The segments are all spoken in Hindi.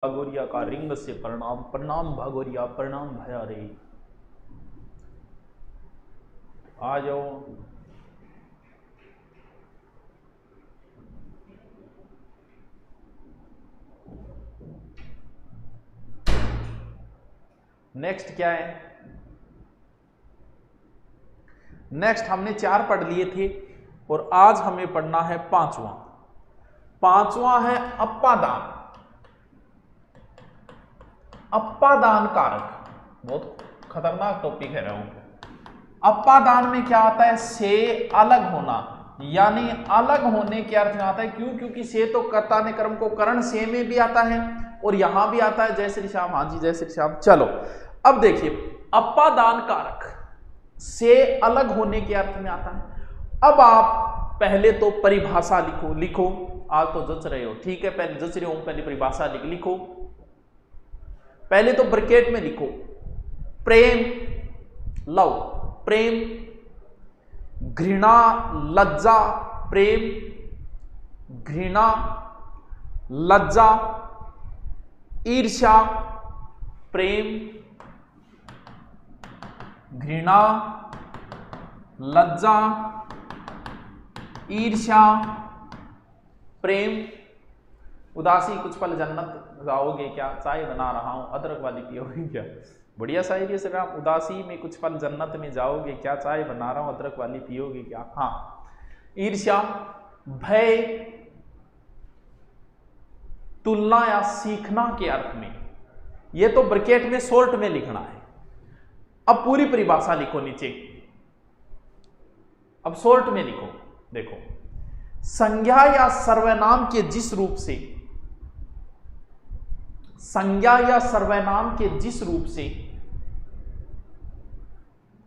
भागोरिया का रिंग से प्रणाम, प्रणाम भागोरिया, प्रणाम भया रे। आ जाओ। नेक्स्ट क्या है? नेक्स्ट हमने 4 पढ़ लिए थे और आज हमें पढ़ना है 5वां। 5वां है अप्पादान। अप्पादान कारक बहुत खतरनाक टॉपिक है। अप्पादान में क्या आता है? से अलग होना, यानी अलग होने के अर्थ में आता है। क्यों? क्योंकि से तो कर्ता ने कर्म को करण से में भी आता है और यहां भी आता है। जय श्री श्याम। हाँ जी, जय श्री श्याम। चलो अब देखिए, अप्पादान कारक से अलग होने के अर्थ में आता है। अब आप पहले तो परिभाषा लिखो। आज तो जच रहे हो, ठीक है, पहले जच रहे हो, पहले परिभाषा लिखो। पहले तो ब्रैकेट में लिखो प्रेम, लव, प्रेम, घृणा, लज्जा, प्रेम, घृणा, लज्जा, ईर्ष्या, प्रेम, घृणा, लज्जा, ईर्ष्या, प्रेम, उदासी, कुछ पल जन्नत जाओगे क्या, चाय बना रहा हूं, अदरक वाली पियोगे क्या। बढ़िया शायरी है राम। उदासी में कुछ पल जन्नत में जाओगे क्या, चाय बना रहा हूं, अदरक वाली पियोगे क्या। हाँ, ईर्ष्या, भय, तुलना या सीखना के अर्थ में। ये तो ब्रैकेट में शॉर्ट में लिखना है। अब पूरी परिभाषा लिखो नीचे। अब शॉर्ट में लिखो। देखो, संज्ञा या सर्वनाम के जिस रूप से, संज्ञा या सर्वनाम के जिस रूप से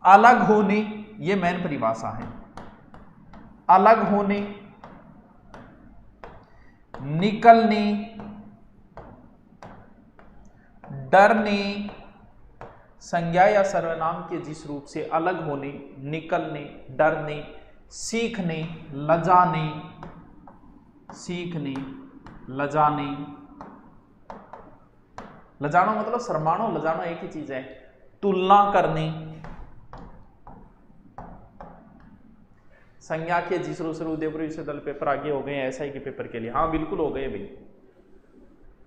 अलग होने, ये मेन परिभाषा है। अलग होने, निकलने, डरने, संज्ञा या सर्वनाम के जिस रूप से अलग होने, निकलने, डरने, सीखने, लजाने, सीखने, लजाने, लजाना मतलब शर्मानो, लजाना एक ही चीज है। तुलना करने, संज्ञा के जिस रूप से उदयपुर विश्वविद्यालय पेपर आगे हो गए एसआई के पेपर के लिए। हाँ बिल्कुल हो गए भाई।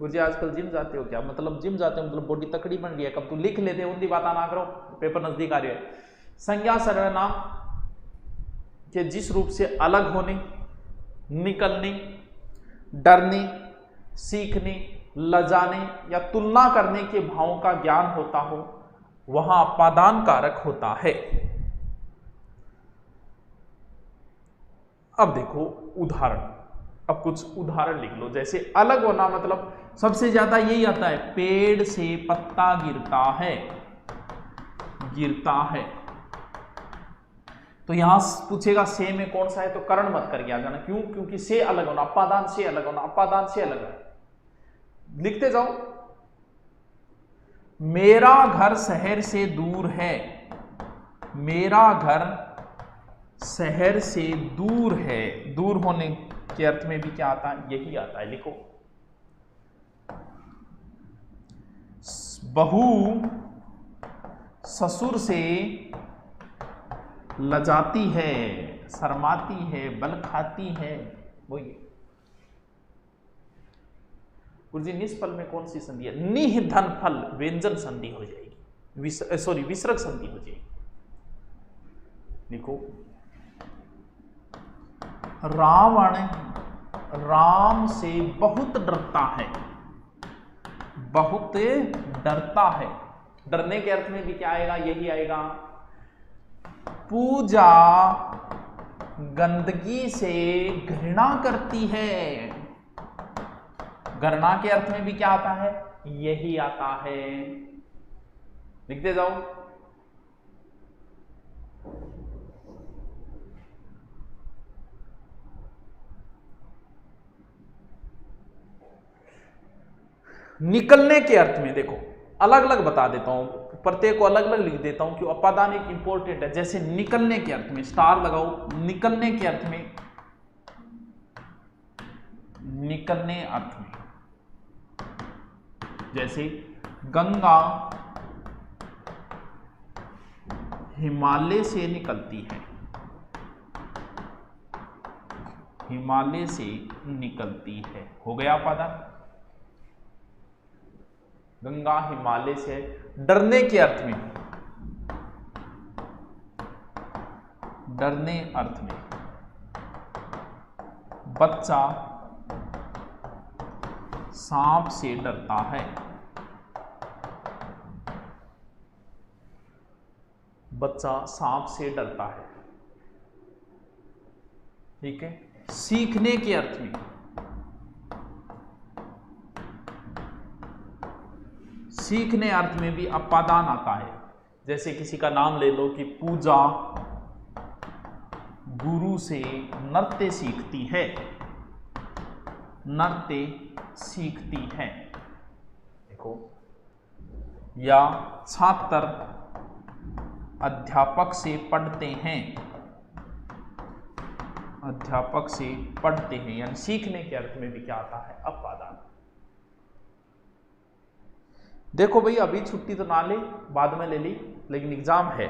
गुरुजी आजकल जिम जाते हो क्या? मतलब जिम जाते हो मतलब बॉडी तकड़ी बन रही है। कब तू लिख लेते हो, उनकी बात ना करो, पेपर नजदीक आ रही है। संज्ञा सर्वनाम के जिस रूप से अलग होने, निकलने, डरने, सीखने, लजाने या तुलना करने के भावों का ज्ञान होता हो, वहां अप्पादान कारक होता है। अब देखो उदाहरण। अब कुछ उदाहरण लिख लो। जैसे अलग होना मतलब सबसे ज्यादा यही आता है, पेड़ से पत्ता गिरता है, गिरता है। तो यहां पूछेगा से में कौन सा है, तो करण मत करके आ जाना। क्यों? क्योंकि से अलग होना, अप्पादान से अलग होना, अप्पादान से अलग है। लिखते जाओ। मेरा घर शहर से दूर है, मेरा घर शहर से दूर है। दूर होने के अर्थ में भी क्या आता है? यही आता है। लिखो, बहू ससुर से लजाती है, शर्माती है, बल खाती है। वो ये गुरुजी निष्फल में कौन सी संधि है? निह धन फल व्यंजन संधि हो जाएगी, सॉरी विसर्ग संधि हो जाएगी। लिखो, रावण राम से बहुत डरता है, बहुत डरता है। डरने के अर्थ में भी क्या आएगा? यही आएगा। पूजा गंदगी से घृणा करती है। घृणा के अर्थ में भी क्या आता है? यही आता है। लिखते जाओ। निकलने के अर्थ में देखो, अलग अलग बता देता हूं, प्रत्येक को अलग अलग लिख देता हूं क्यों अप्पादान एक इंपॉर्टेंट है। जैसे निकलने के अर्थ में स्टार लगाओ। निकलने के अर्थ में, निकलने अर्थ में जैसे गंगा हिमालय से निकलती है, हिमालय से निकलती है, हो गया अपादान। गंगा हिमालय से, डरने के अर्थ में, डरने अर्थ में, बच्चा सांप से डरता है, बच्चा सांप से डरता है, ठीक है। सीखने के अर्थ में, सीखने अर्थ में भी अपादान आता है। जैसे किसी का नाम ले लो कि पूजा गुरु से नृत्य सीखती है, नृत्य सीखती है, देखो। या छात्र अध्यापक से पढ़ते हैं, अध्यापक से पढ़ते हैं, यानी सीखने के अर्थ में भी क्या आता है, अपादान। देखो भाई अभी छुट्टी तो ना ले, बाद में ले ली, लेकिन एग्जाम है।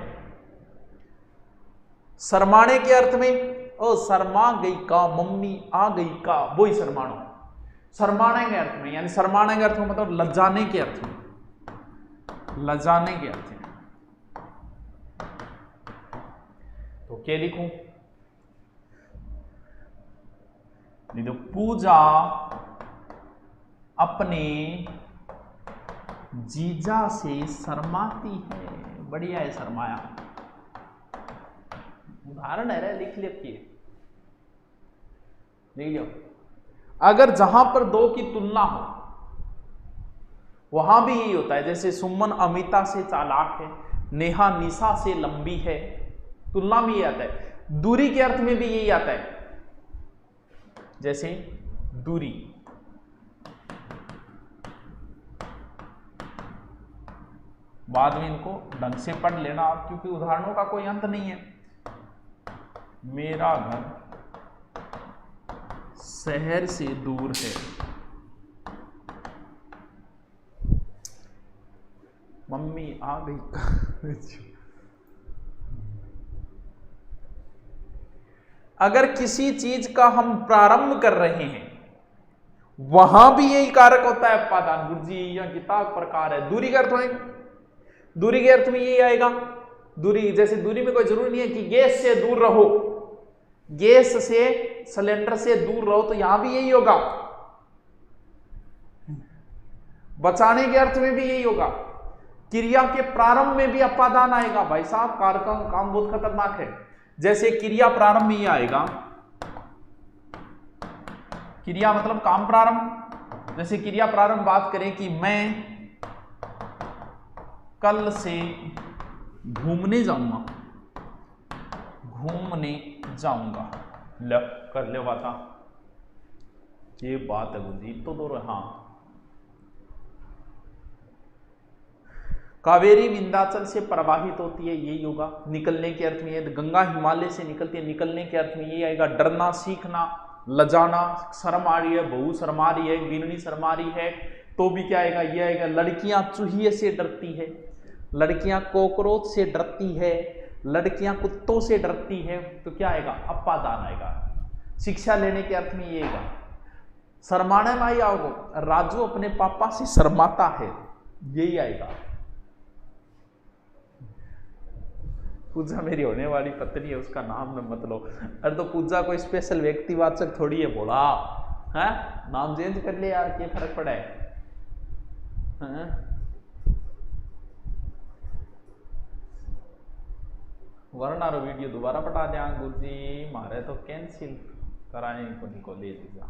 शर्माने के अर्थ में, ओ शर्मा गई का, मम्मी आ गई का, वो ही शर्मानो। शर्माने के अर्थ में, यानी शर्माने के अर्थ में मतलब लज्जाने के अर्थ में, लज्जाने के अर्थ में। तो क्या लिखूं? तो पूजा अपने जीजा से शर्माती है, बढ़िया है, शर्माया। उदाहरण है, लिख लिखिए, लिख लो। अगर जहां पर दो की तुलना हो वहां भी यही होता है। जैसे सुमन अमिता से चालाक है, नेहा निशा से लंबी है, तुलना में यही आता है। दूरी के अर्थ में भी यही आता है, जैसे दूरी, बाद में इनको ढंग से पढ़ लेना आप, क्योंकि उदाहरणों का कोई अंत नहीं है। मेरा घर शहर से दूर है, मम्मी आ गई। अगर किसी चीज का हम प्रारंभ कर रहे हैं वहां भी यही कारक होता है अपादान। गुरुजी या किताब प्रकार है। दूरी का अर्थ होगा, दूरी के अर्थ में यही आएगा। दूरी, जैसे दूरी में कोई जरूरी नहीं है कि गैस से दूर रहो, गैस से सिलेंडर से दूर रहो, तो यहां भी यही होगा। बचाने के अर्थ में भी यही होगा। क्रिया के प्रारंभ में भी अपादान आएगा। भाई साहब कारक का काम बहुत खतरनाक है। जैसे क्रिया प्रारंभ में ही आएगा, क्रिया मतलब काम प्रारंभ। जैसे क्रिया प्रारंभ बात करें कि मैं कल से घूमने जाऊंगा, घूमने जाऊंगा, ल कर ले बात, ये बात है गुरुजी तो दो। हाँ, कावेरी विंध्याचल से प्रवाहित होती है, यही होगा। निकलने के अर्थ में ये, गंगा हिमालय से निकलती है, निकलने के अर्थ में यही आएगा। डरना, सीखना, लजाना, शर्म आ रही है, बहू शर्मा रही है, बीननी शर्मा रही है, तो भी क्या आएगा, ये आएगा। लड़कियां चूहिए से डरती है, लड़कियां कॉकरोच से डरती है, लड़कियां कुत्तों से डरती है, तो क्या आएगा, अपादान आएगा। शिक्षा लेने के अर्थ में ये आएगा। शर्माने में आई आओ, राजू अपने पापा से शर्माता है, यही आएगा। पूजा मेरी होने वाली पत्नी है, उसका नाम न मत लो। अरे तो पूजा कोई स्पेशल व्यक्तिवाचक थोड़ी है, बोला है, नाम चेंज कर ले यार, क्या फर्क पड़ा है? वरना वीडियो दोबारा पटा दिया गुरुजी, मारे तो कैंसिल कराए को ले दीजिए।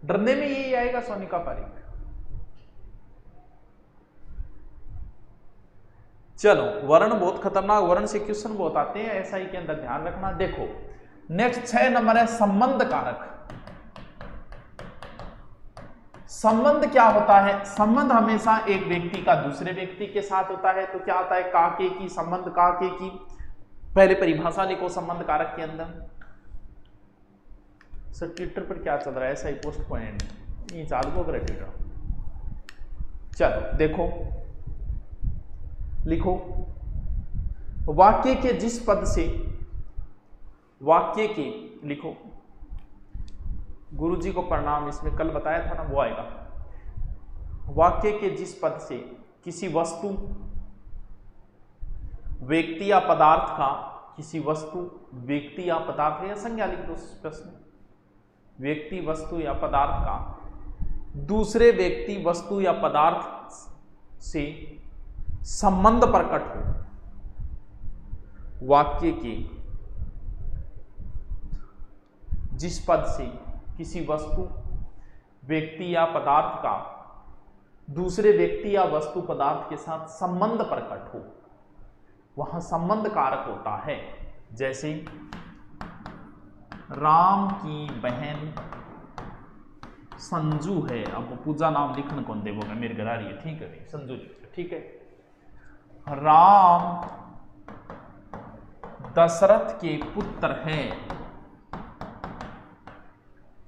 डरने में यही आएगा सोनिका पारिक। चलो, वर्ण बहुत खतरनाक, वर्ण से क्वेश्चन बहुत आते हैं, एसआई के अंदर ध्यान रखना। देखो, नेक्स्ट 6 नंबर है संबंध कारक। संबंध क्या होता है? संबंध हमेशा एक व्यक्ति का दूसरे व्यक्ति के साथ होता है। तो क्या होता है? काके की संबंध, काके की। पहले परिभाषा लिखो संबंध कारक के अंदर। सर ट्विटर पर क्या चल रहा है? ऐसा ही पोस्ट पॉइंट ये चालू को करे ट्विटर। चलो देखो, लिखो वाक्य के जिस पद से, वाक्य के लिखो, गुरुजी को प्रणाम, इसमें कल बताया था ना, वो आएगा। वाक्य के जिस पद से किसी वस्तु, व्यक्ति या पदार्थ का, किसी वस्तु, व्यक्ति या पदार्थ या संज्ञा लिख दो प्रश्न, व्यक्ति, वस्तु या पदार्थ का दूसरे व्यक्ति, वस्तु या पदार्थ से संबंध प्रकट हो। वाक्य के जिस पद से किसी वस्तु, व्यक्ति या पदार्थ का दूसरे व्यक्ति या वस्तु, पदार्थ के साथ संबंध प्रकट हो, वहां संबंध कारक होता है। जैसे राम की बहन संजू है। अब पूजा नाम लिखने कौन देवोगे? मेरे घर आ रही है, ठीक है, संजू ठीक है। राम दशरथ के पुत्र हैं,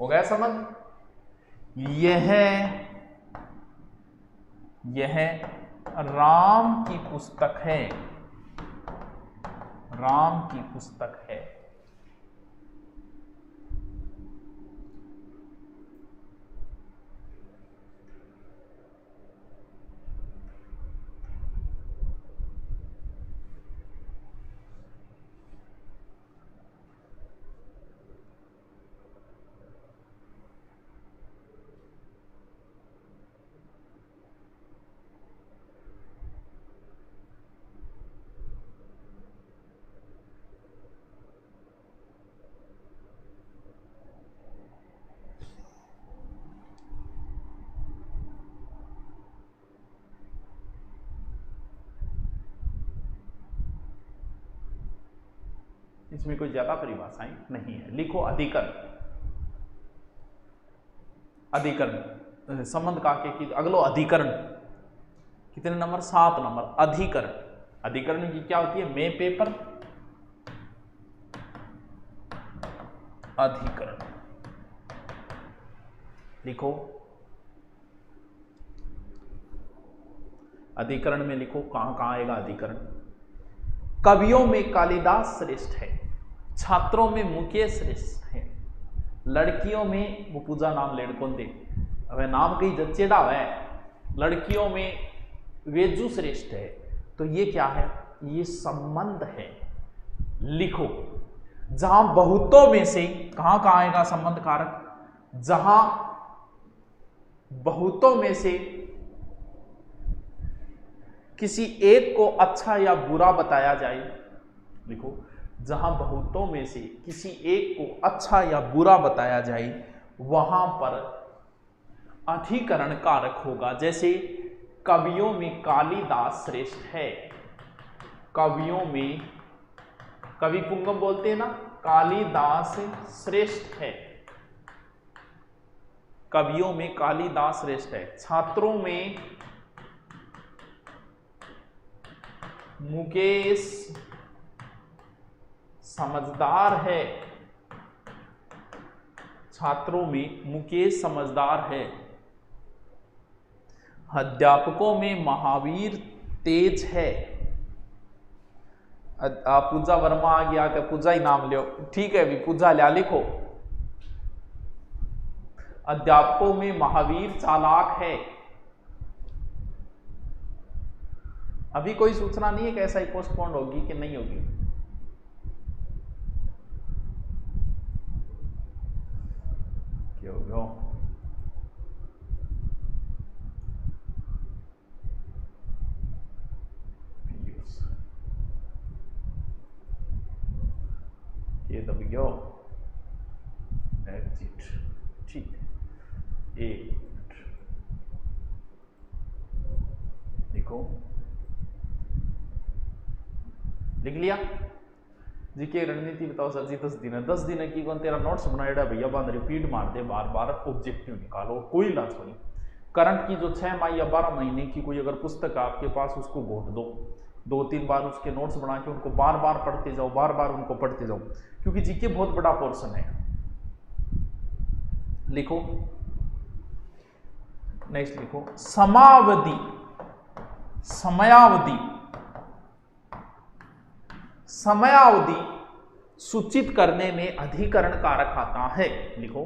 हो गया समझ? यह राम की पुस्तक है, राम की पुस्तक है। इसमें कोई ज्यादा परिभाषाएं नहीं है। लिखो अधिकरण, अधिकरण संबंध काके की अगलो अधिकरण। कितने नंबर? 7 नंबर। अधिकरण, अधिकरण की क्या होती है? मैं पेपर, अधिकरण लिखो। अधिकरण में लिखो कहां आएगा अधिकरण। कवियों में कालिदास श्रेष्ठ है, छात्रों में मुकेश श्रेष्ठ है, लड़कियों में वो पूजा नाम लेड़ कौन दे, अब नाम कहीं जच्चेड़ा है, लड़कियों में वेजू श्रेष्ठ है। तो ये क्या है? ये संबंध है। लिखो जहां बहुतों में से कहां आएगा संबंध कारक? जहां बहुतों में से किसी एक को अच्छा या बुरा बताया जाए। लिखो जहां बहुतों में से किसी एक को अच्छा या बुरा बताया जाए, वहां पर अधिकरण कारक होगा। जैसे कवियों में कालिदास श्रेष्ठ है, कवियों में, कवि पुंगव बोलते हैं ना, कालिदास श्रेष्ठ है, कवियों में कालिदास श्रेष्ठ है। छात्रों में मुकेश समझदार है, छात्रों में मुकेश समझदार है। अध्यापकों में महावीर तेज है। पूजा वर्मा आ गया, क्या पूजा ही नाम लो, ठीक है भी पूजा लिया, लिखो अध्यापकों में महावीर चालाक है। अभी कोई सूचना नहीं है कि ऐसा ही पोस्टपोन होगी कि नहीं होगी। क्यों गो? ये दब गयो एग्जिट, ठीक है। एक मिनट देखो, लिख लिया। जीके रणनीति बताओ सर जी 10 दिन है। 10 दिन है कि कौन तेरा नोट्स बनाएगा भैया, बंद रिपीट मार दे बार बार, ऑब्जेक्टिव निकालो, कोई लाज नहीं। करंट की जो 6 माह या 12 महीने की कोई अगर पुस्तक है आपके पास, उसको घोट दो, 2-3 बार उसके नोट्स बना के उनको बार बार पढ़ते जाओ, बार बार उनको पढ़ते जाओ, क्योंकि जीके बहुत बड़ा पोर्शन है। लिखो नेक्स्ट, लिखो समावधि, समयावधि, समयावधि सूचित करने में अधिकरण कारक आता है। लिखो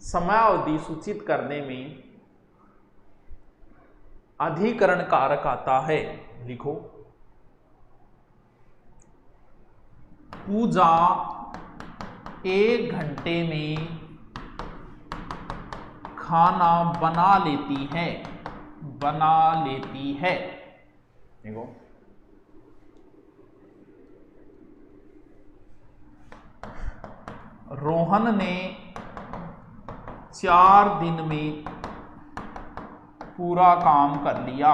समयावधि सूचित करने में अधिकरण कारक आता है। लिखो पूजा 1 घंटे में खाना बना लेती है, बना लेती है। देखो रोहन ने 4 दिन में पूरा काम कर लिया,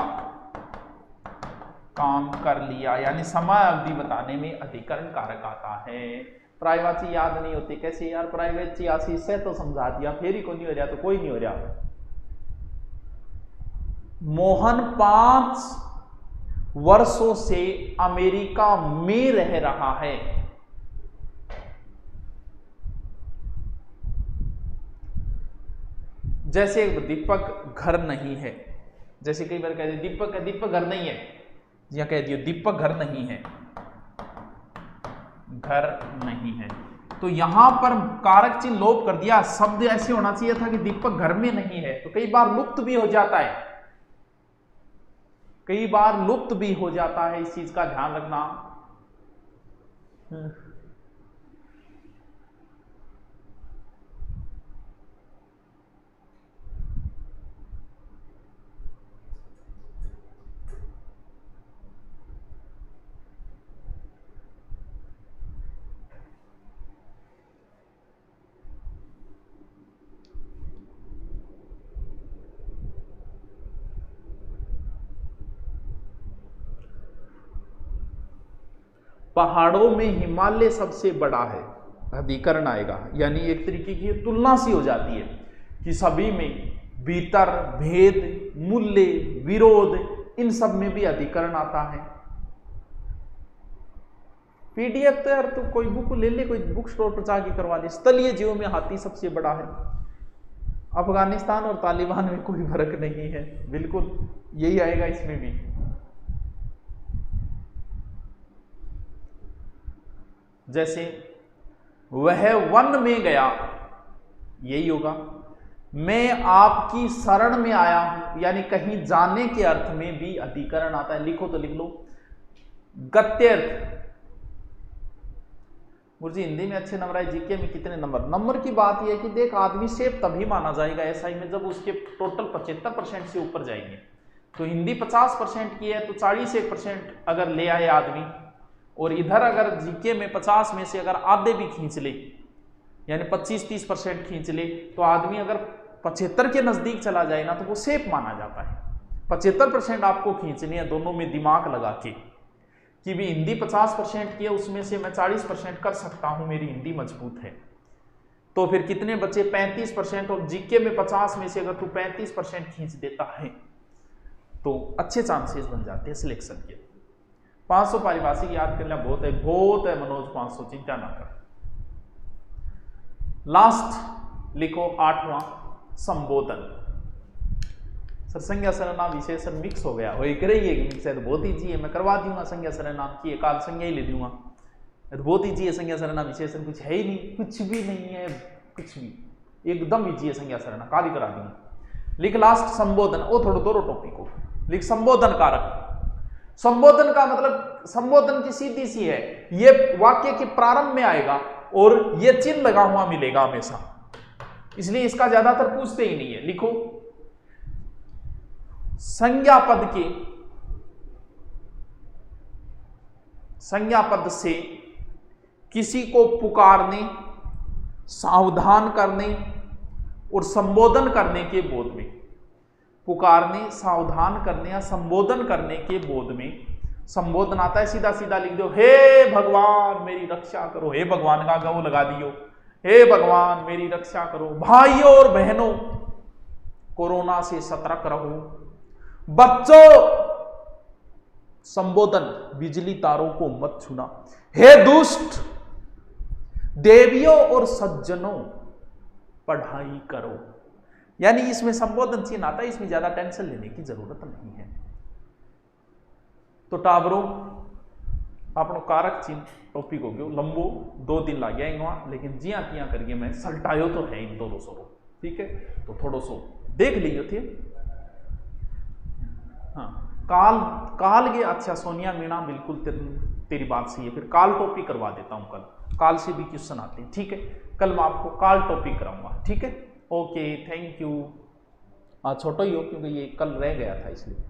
काम कर लिया, यानी समय अवधि बताने में अधिकरण कारक आता है। प्रायवाची याद नहीं होती कैसे यार, प्रायवाची आशीष से तो समझा दिया, फिर ही को नहीं हो रहा तो कोई नहीं हो रहा। मोहन 5 वर्षों से अमेरिका में रह रहा है। जैसे दीपक घर नहीं है, जैसे कई बार कह दिए दीपक, दीपक घर नहीं है, या कह दियो दीपक घर नहीं है, घर नहीं है, तो यहां पर कारक चिन्ह लोप कर दिया। शब्द ऐसे होना चाहिए था कि दीपक घर में नहीं है, तो कई बार लुप्त भी हो जाता है, कई बार लुप्त भी हो जाता है, इस चीज का ध्यान रखना। पहाड़ों में हिमालय सबसे बड़ा है, अधिकरण आएगा, यानी एक तरीके की तुलना सी हो जाती है कि सभी में भीतर, भेद, मूल्य, विरोध, इन सब में भी अधिकरण आता है। पीडीएफ तो यार तो कोई बुक ले ले, कोई बुक स्टोर पर जाके करवा ले। स्थलीय जीवों में हाथी सबसे बड़ा है। अफगानिस्तान और तालिबान में कोई फर्क नहीं है, बिल्कुल यही आएगा इसमें भी। जैसे वह वन में गया, यही होगा। मैं आपकी शरण में आया हूं, यानी कहीं जाने के अर्थ में भी अधिकरण आता है। लिखो तो लिख लो गत्यर्थ। गुरुजी हिंदी में अच्छे नंबर आए, जीके में कितने नंबर? नंबर की बात यह है कि देख आदमी सेफ तभी माना जाएगा एसआई में जब उसके टोटल 75% से ऊपर जाएंगे। तो हिंदी 50% की है तो 40% अगर ले आए आदमी, और इधर अगर जीके में 50 में से अगर आधे भी खींच ले, यानी 25-30% खींच ले, तो आदमी अगर 75 के नजदीक चला जाए ना तो वो सेफ माना जाता है। 75% आपको खींचनी है, दोनों में दिमाग लगा के कि भी हिंदी 50% की है, उसमें से मैं 40% कर सकता हूं, मेरी हिंदी मजबूत है। तो फिर कितने बचे? 35%। और जीके में 50 में से अगर तू 35% खींच देता है तो अच्छे चांसेस बन जाते हैं सिलेक्शन के। 500 पारिभाषिक याद कर लिया, बहुत है, बहुत है मनोज, 500 चिंता ना कर। लास्ट लिखो 8वां संबोधन। सर संज्ञा सर्वनाम विशेषण मिक्स हो गया, हो एक रही है मिक्स है तो बहुत ईजी है, मैं करवा दूंगा संज्ञा सर्वनाम की, एक आध संज्ञा ही ले दूंगा, तो बहुत ईजी है। संज्ञा सर्वनाम विशेषण कुछ है ही नहीं, कुछ भी नहीं है, कुछ भी एकदम ईजी है। संज्ञा सर्वनाम काली करा दूंगा। लिख लास्ट संबोधन, वो थोड़ा दोनों टॉपिक को लिख। संबोधन कारक, संबोधन का मतलब संबोधन की सीधी सी है, ये वाक्य के प्रारंभ में आएगा और ये चिन्ह लगा हुआ मिलेगा हमेशा, इसलिए इसका ज्यादातर पूछते ही नहीं है। लिखो संज्ञा पद के, संज्ञा पद से किसी को पुकारने, सावधान करने और संबोधन करने के बोध में, पुकारने, सावधान करने या संबोधन करने के बोध में संबोधन आता है सीधा सीधा लिख दो, हे भगवान मेरी रक्षा करो, हे भगवान का गौ लगा दियो, हे भगवान मेरी रक्षा करो। भाइयों और बहनों कोरोना से सतर्क रहो। बच्चों संबोधन बिजली तारों को मत छूना। हे दुष्ट देवियों और सज्जनों पढ़ाई करो। यानी इसमें संबोधन चिन्ह आता है, इसमें ज्यादा टेंशन लेने की जरूरत नहीं है। तो टावरों आपनो कारक चिन्ह टॉपिक हो गयो लंबो 2 दिन लग गया इनवा, लेकिन जिया तिया करके मैं सल्टायो तो है इन दोनों सो। ठीक है, तो थोड़ो सो देख लियो थे। हाँ काल के अच्छा सोनिया मीणा बिल्कुल तेरी बात सही है, फिर काल टॉपिक करवा देता हूं, काल से भी क्वेश्चन आते हैं। ठीक है, कल मैं आपको काल टॉपिक कराऊंगा। ठीक है, ओके थैंक यू। छोटा ही हो क्योंकि ये कल रह गया था इसलिए।